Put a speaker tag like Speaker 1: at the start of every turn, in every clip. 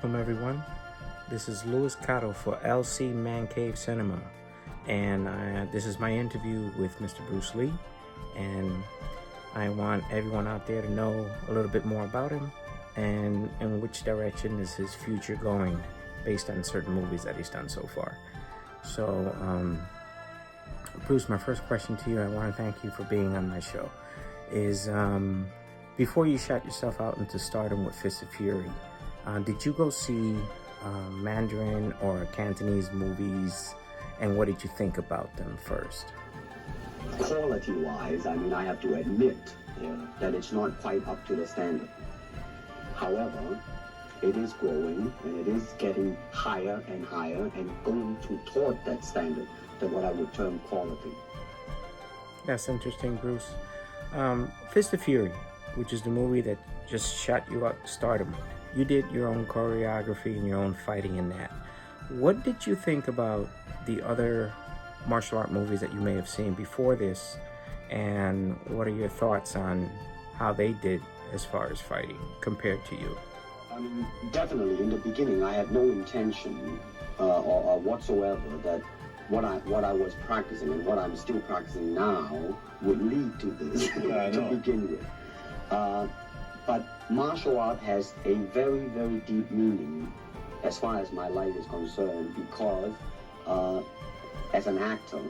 Speaker 1: Welcome everyone. This is Louis Cotto for LC Man Cave Cinema, and this is my interview with Mr. Bruce Lee, and I want everyone out there to know a little bit more about him and in which direction is his future going based on certain movies that he's done so far. So, Bruce, my first question to you, I want to thank you for being on my show, is before you shot yourself out into stardom with Fist of Fury, did you go see Mandarin or Cantonese movies, and what did you think about them first?
Speaker 2: Quality-wise, I have to admit that it's not quite up to the standard. However, it is growing and it is getting higher and higher and going toward that standard, that what I would term quality.
Speaker 1: That's interesting, Bruce. Fist of Fury, which is the movie that just shot you up to stardom. You did your own choreography and your own fighting in that. What did you think about the other martial art movies that you may have seen before this, and what are your thoughts on how they did as far as fighting compared to you?
Speaker 2: Definitely in the beginning I had no intention or whatsoever that what I was practicing and what I'm still practicing now would lead to this to begin with. But martial art has a very, very deep meaning as far as my life is concerned, because as an actor,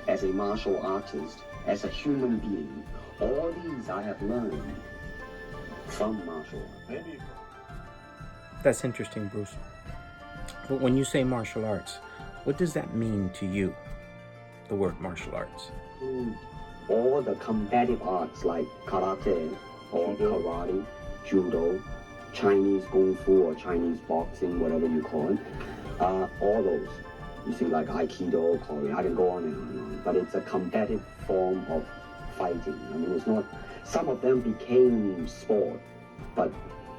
Speaker 2: as a martial artist, as a human being, all these I have learned from martial art.
Speaker 1: That's interesting, Bruce. But when you say martial arts, what does that mean to you, the word martial arts?
Speaker 2: All the combative arts like karate or karate, judo, Chinese kung fu or Chinese boxing, whatever you call it, all those. You see, like aikido, Korean, I can go on and on, but it's a combative form of fighting. It's not, some of them became sport, but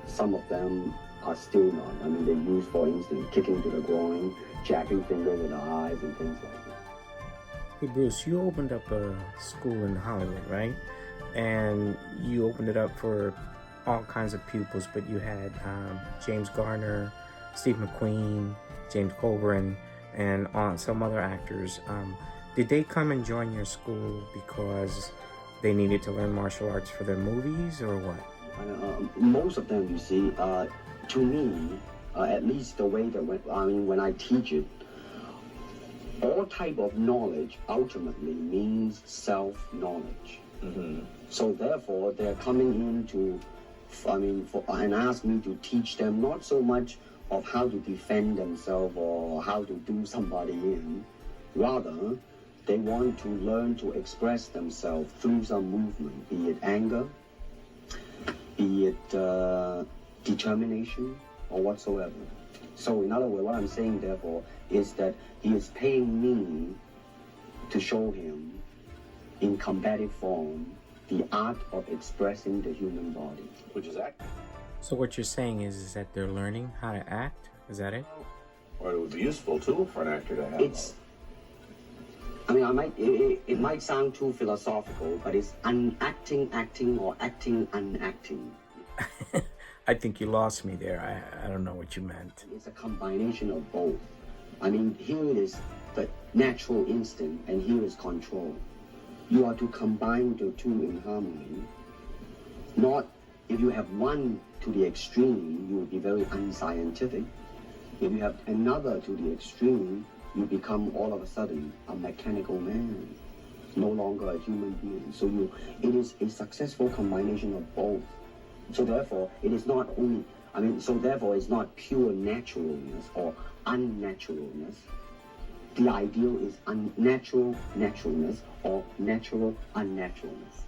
Speaker 2: some of them are still not. They use, for instance, kicking to the groin, jabbing fingers at the eyes and things like that.
Speaker 1: Hey Bruce, you opened up a school in Hollywood, right? And you opened it up for all kinds of pupils, but you had James Garner, Steve McQueen, James Coburn, and some other actors. Did they come and join your school because they needed to learn martial arts for their movies, or what?
Speaker 2: Most of them, you see, to me, at least the way that when I teach it, all type of knowledge ultimately means self-knowledge. So therefore, they're coming in and ask me to teach them not so much of how to defend themselves or how to do somebody in. Rather, they want to learn to express themselves through some movement, be it anger, be it determination, or whatsoever. So in other words, what I'm saying, therefore, is that he is paying me to show him in combative form the art of expressing the human body, which is acting.
Speaker 1: So what you're saying is that they're learning how to act? Is that it?
Speaker 3: Or it would be useful too for an actor to have.
Speaker 2: It might sound too philosophical, but it's acting, or acting, unacting.
Speaker 1: I think you lost me there. I don't know what you meant.
Speaker 2: It's a combination of both. Here is the natural instinct, and here is control. You are to combine the two in harmony. Not, if you have one to the extreme, you will be very unscientific. If you have another to the extreme, you become all of a sudden a mechanical man, no longer a human being. So it is a successful combination of both. So therefore, it is not only, it's not pure naturalness or unnaturalness. The ideal is unnatural naturalness or natural unnaturalness.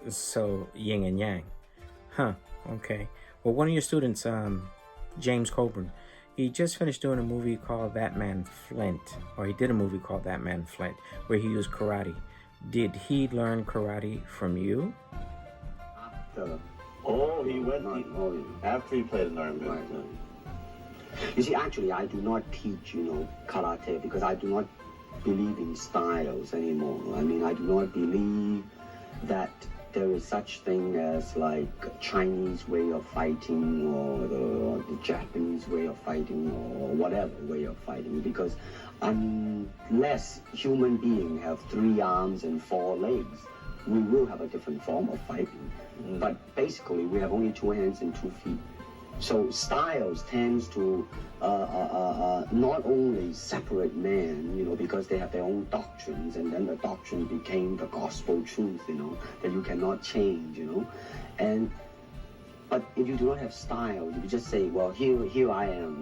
Speaker 1: So yin and yang. Huh, okay. Well, one of your students, James Coburn, he just finished doing a movie called That Man Flint, or he did a movie called That Man Flint, where he used karate. Did he learn karate from you?
Speaker 3: After he played an army.
Speaker 2: Right. You see, actually, I do not teach, karate, because I do not believe in styles anymore. I do not believe that there is such thing as like Chinese way of fighting or the Japanese way of fighting or whatever way of fighting, because unless human beings have 3 arms and 4 legs, we will have a different form of fighting. But basically, we have only 2 hands and 2 feet. So styles tends to not only separate man, because they have their own doctrines, and then the doctrine became the gospel truth, that you cannot change, But if you do not have style, you just say, well, here I am,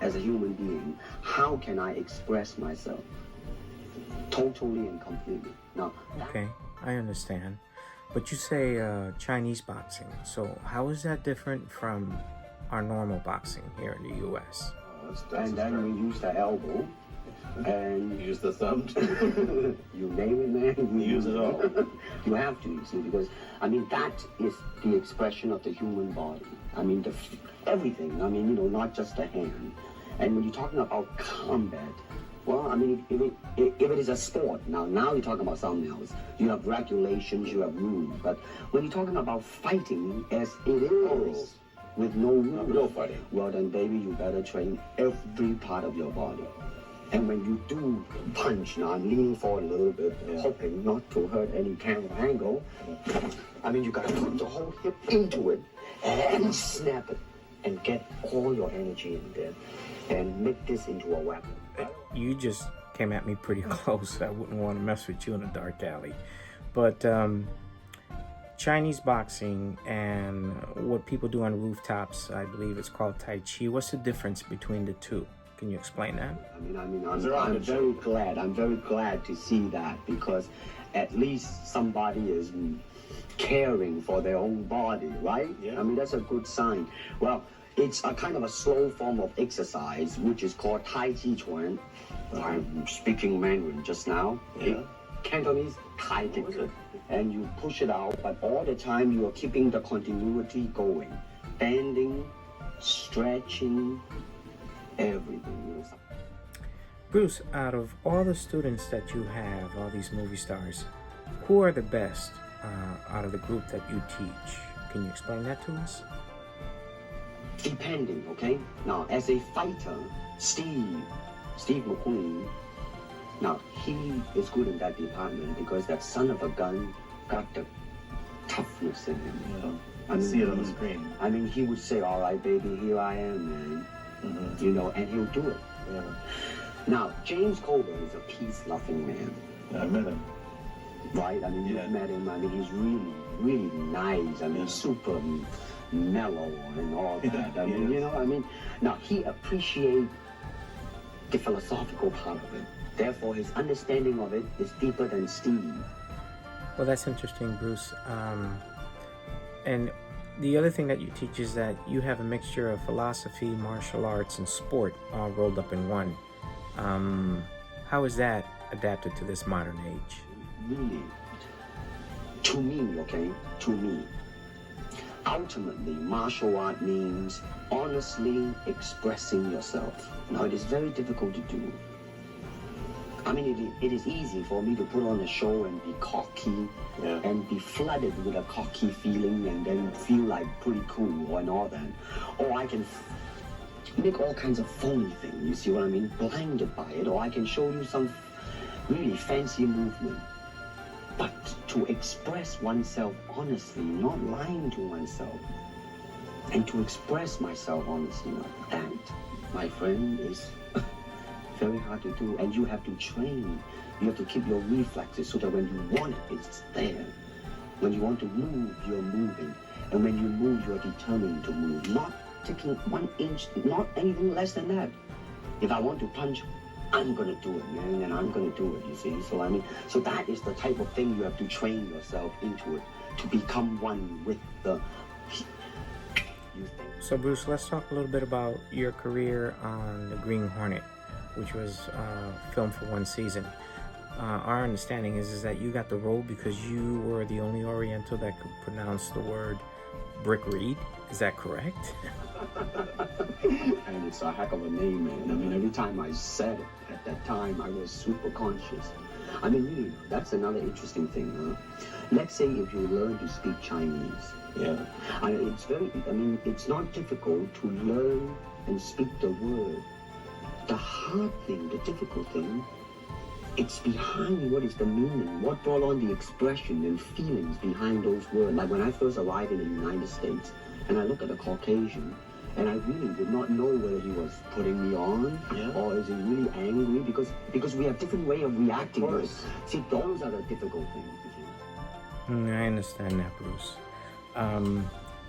Speaker 2: as a human being. How can I express myself totally and completely? Now,
Speaker 1: Okay, I understand. But you say Chinese boxing. So how is that different from our normal boxing here in the U.S.?
Speaker 3: That's
Speaker 2: and then we use the elbow, and
Speaker 3: use the thumb too.
Speaker 2: you name it, man.
Speaker 3: You use it all.
Speaker 2: You have to, you see, because that is the expression of the human body. Everything. Not just the hand. And when you're talking about combat, well, if it is a sport, now you're talking about something else. You have regulations, you have rules. But when you're talking about fighting as it is, with no rules,
Speaker 3: real fighting,
Speaker 2: well then, baby, you better train every part of your body. And when you do punch, now I'm leaning forward a little bit, hoping not to hurt any camera angle. You gotta put the whole hip into it and snap it and get all your energy in there and make this into a weapon.
Speaker 1: You just came at me pretty close. I wouldn't want to mess with you in a dark alley. But Chinese boxing and what people do on rooftops, I believe it's called Tai Chi. What's the difference between the two? Can you explain that?
Speaker 2: I'm very glad to see that, because at least somebody is caring for their own body, right?
Speaker 3: Yeah.
Speaker 2: That's a good sign. Well, it's a kind of a slow form of exercise, which is called Tai Chi Chuan. I'm speaking Mandarin just now.
Speaker 3: Yeah.
Speaker 2: Cantonese, Tai Chi. And you push it out, but all the time you are keeping the continuity going. Bending, stretching, everything.
Speaker 1: Bruce, out of all the students that you have, all these movie stars, who are the best out of the group that you teach? Can you explain that to us?
Speaker 2: Depending, okay? Now, as a fighter, Steve McQueen, now, he is good in that department because that son of a gun got the toughness in him.
Speaker 3: I see it on the screen.
Speaker 2: He would say, all right, baby, here I am, man. And he'll do it.
Speaker 3: Yeah.
Speaker 2: Now, James Coburn is a peace-loving man.
Speaker 3: I met him.
Speaker 2: Right? You've met him. He's really, really nice. Super mellow and all that. Now, he appreciates the philosophical part of it. Therefore, his understanding of it is deeper than Steve.
Speaker 1: Well, that's interesting, Bruce. And the other thing that you teach is that you have a mixture of philosophy, martial arts, and sport all rolled up in one. How is that adapted to this modern age?
Speaker 2: Really, to me, ultimately, martial art means honestly expressing yourself. Now, it is very difficult to do. It is easy for me to put on a show and be cocky and be flooded with a cocky feeling and then feel like pretty cool and all that. Or I can make all kinds of phony things, you see what I mean? Blinded by it. Or I can show you some really fancy movement. But to express oneself honestly, not lying to oneself, and to express myself honestly, that, my friend, is very hard to do, and you have to train. You have to keep your reflexes so that when you want it, it's there. When you want to move, you're moving. And when you move, you're determined to move. Not taking 1 inch, not anything less than that. If I want to punch, I'm gonna do it, man, and I'm gonna do it, you see? So that is the type of thing you have to train yourself into it, to become one with the...
Speaker 1: So Bruce, let's talk a little bit about your career on The Green Hornet, which was filmed for 1 season. Our understanding is that you got the role because you were the only Oriental that could pronounce the word Brick Reed. Is that correct?
Speaker 2: And it's a heck of a name, man. Every time I said it, at that time, I was super conscious. I mean, really, that's another interesting thing. Let's say if you learn to speak Chinese.
Speaker 3: Yeah.
Speaker 2: It's not difficult to learn and speak the word. The hard thing, the difficult thing, it's behind what is the meaning, what brought on the expression and feelings behind those words. Like when I first arrived in the United States, and I look at a Caucasian, and I really did not know whether he was putting me on, or is he really angry, because we have different way of reacting. See, those are the difficult things.
Speaker 1: I understand that, Bruce.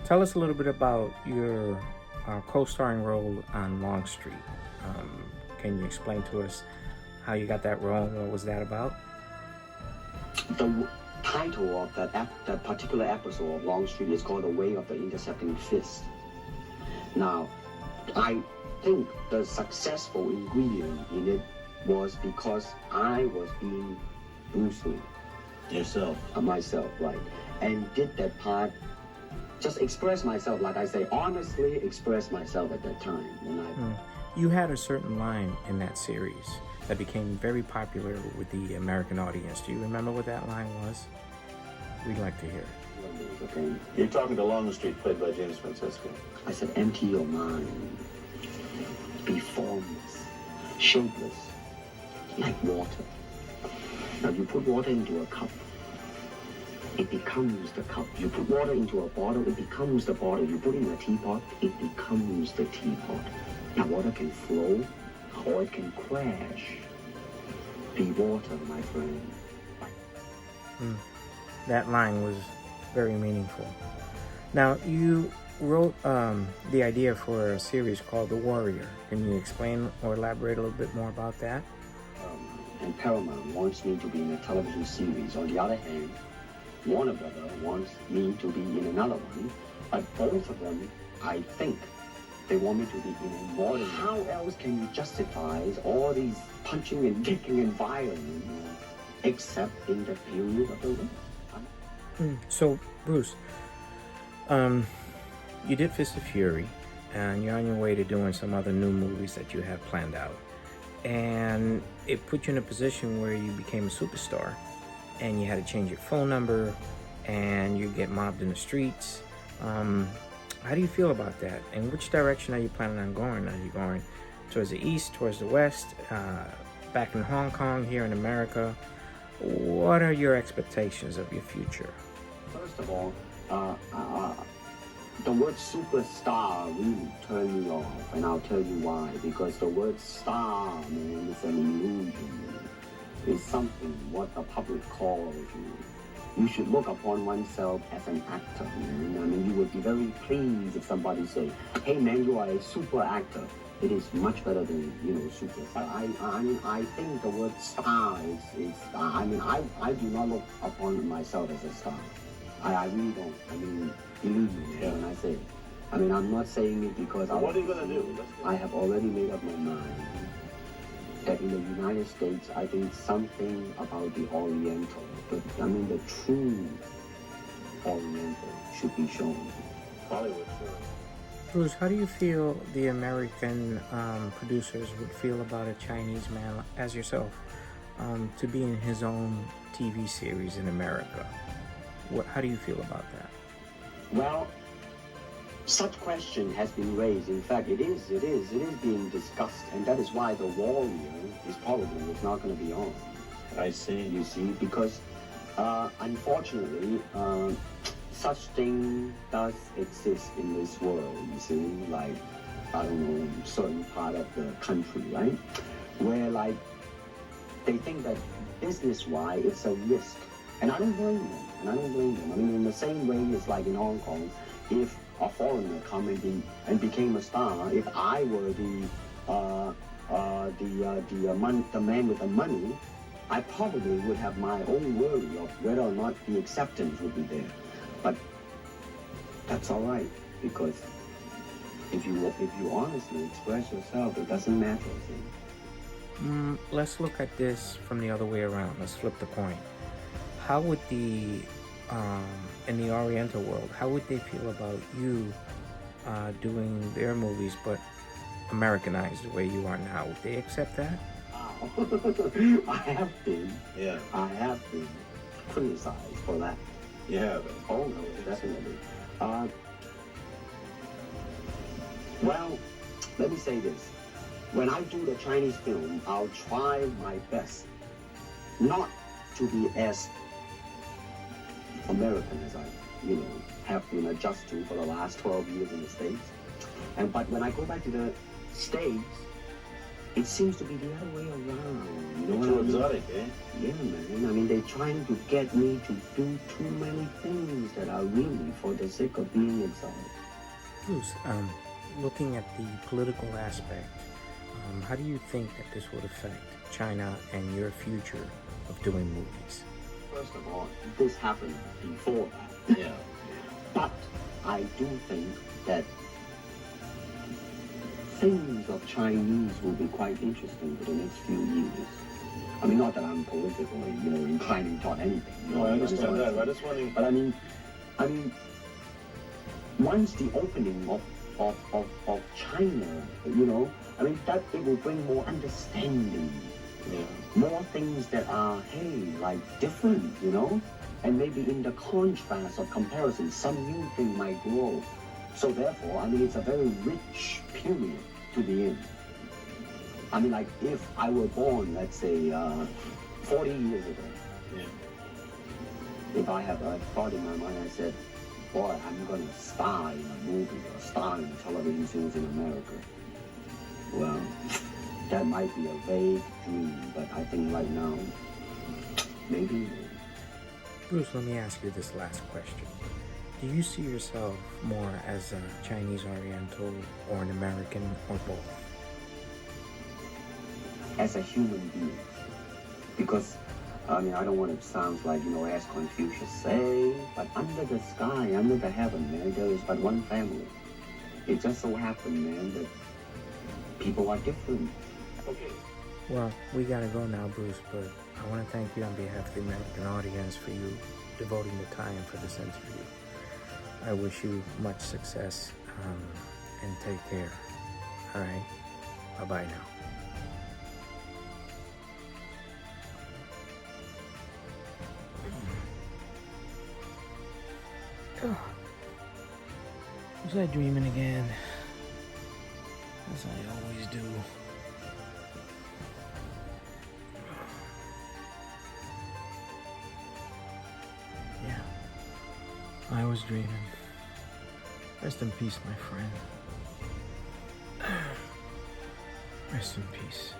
Speaker 1: Tell us a little bit about your co-starring role on Longstreet. Can you explain to us how you got that role? What was that about?
Speaker 2: The title of that particular episode of Longstreet is called The Way of the Intercepting Fist. Now, I think the successful ingredient in it was because I was being Bruce Lee.
Speaker 3: Yourself.
Speaker 2: Myself, right. And did that part, just express myself, like I say, honestly express myself at that time.
Speaker 1: You had a certain line in that series that became very popular with the American audience. Do you remember what that line was? We'd like to hear it.
Speaker 2: Okay.
Speaker 3: You're talking to Longstreet, played by James Francisco.
Speaker 2: I said, empty your mind. Be formless, shapeless, like water. Now you put water into a cup, it becomes the cup. You put water into a bottle, it becomes the bottle. You put it in a teapot, it becomes the teapot. Now water can flow, or it can crash. Be water, my friend.
Speaker 1: That line was very meaningful. Now, you wrote the idea for a series called The Warrior. Can you explain or elaborate a little bit more about that?
Speaker 2: And Paramount wants me to be in a television series. On the other hand, Warner Brother wants me to be in another one. But both of them, I think, they want me to be in a modern. How else can you justify all these punching and kicking and violence except in the period of the war?
Speaker 1: So, Bruce, you did Fist of Fury, and you're on your way to doing some other new movies that you have planned out. And it put you in a position where you became a superstar, and you had to change your phone number, and you get mobbed in the streets. How do you feel about that? And which direction are you planning on going? Are you going towards the east, towards the west, back in Hong Kong, here in America? What are your expectations of your future?
Speaker 2: First of all, the word superstar really turned me off, and I'll tell you why. Because the word star, man, is an illusion. It's something what the public calls you. You should look upon oneself as an actor, man. I mean, you would be very pleased if somebody say, hey, man, you are a super actor. It is much better than, superstar. I think the word star I do not look upon myself as a star. I really don't. I mean, believe me when I say it. I mean, I'm not saying it because
Speaker 3: what are you going to do?
Speaker 2: I have already made up my mind that in the United States, I think something about the Oriental, the true Oriental should be shown.
Speaker 3: Hollywood, sure.
Speaker 1: Bruce, how do you feel the American producers would feel about a Chinese man as yourself to be in his own TV series in America? How do you feel about that?
Speaker 2: Well, such question has been raised. In fact, it is being discussed, and that is why The Warrior is not going to be on.
Speaker 3: I see.
Speaker 2: You see, because unfortunately, such thing does exist in this world. You see, like, I don't know, certain part of the country, right, where like they think that business-wise it's a risk, and I don't blame them. I mean, in the same way, it's like in Hong Kong, if a foreigner come and became a star, if I were the man with the money, I probably would have my own worry of whether or not the acceptance would be there. But that's all right, because if you honestly express yourself, it doesn't matter.
Speaker 1: Let's look at this from the other way around. Let's flip the coin. How would in the Oriental world, how would they feel about you doing their movies but Americanized the way you are now? Would they accept that?
Speaker 2: I have been
Speaker 3: Yeah.
Speaker 2: criticized for that.
Speaker 3: Yeah, but
Speaker 2: Oh no, definitely. Well, let me say this. When I do the Chinese film, I'll try my best not to be as American as I, have been adjusted to for the last 12 years in the States. But when I go back to the States, it seems to be the other way around. You know
Speaker 3: too
Speaker 2: what I mean?
Speaker 3: exotic, eh?
Speaker 2: Yeah, man. I mean, they're trying to get me to do too many things that are really for the sake of being exotic.
Speaker 1: Bruce, looking at the political aspect, how do you think that this would affect China and your future of doing movies?
Speaker 2: First of all, this happened before that.
Speaker 3: Yeah.
Speaker 2: But I do think that things of Chinese will be quite interesting for the next few years. I mean, not that I'm politically, inclining toward anything.
Speaker 3: No, I understand that. I just wondering.
Speaker 2: But I mean, once the opening of China, that it will bring more understanding.
Speaker 3: Yeah.
Speaker 2: More things that are, different, and maybe in the contrast of comparison, some new thing might grow. So therefore, it's a very rich period to be in. If I were born, let's say, 40 years ago,
Speaker 3: Yeah.
Speaker 2: if I have a thought in my mind, I said, boy, I'm going to star in a movie or star in a television series in America. Well, that might be a vague dream, but I think right now, maybe.
Speaker 1: Bruce, let me ask you this last question. Do you see yourself more as a Chinese Oriental or an American or both?
Speaker 2: As a human being. Because, I don't want to sound like, as Confucius say, but under the sky, under the heaven, man, there is but one family. It just so happened, man, that people are different.
Speaker 3: Okay.
Speaker 1: Well, we gotta go now, Bruce, but I want to thank you on behalf of the American audience for you devoting the time for this interview. I wish you much success, and take care. All right? Bye-bye now. Was I dreaming again? As I always do. Yeah, I was dreaming. Rest in peace, my friend. Rest in peace.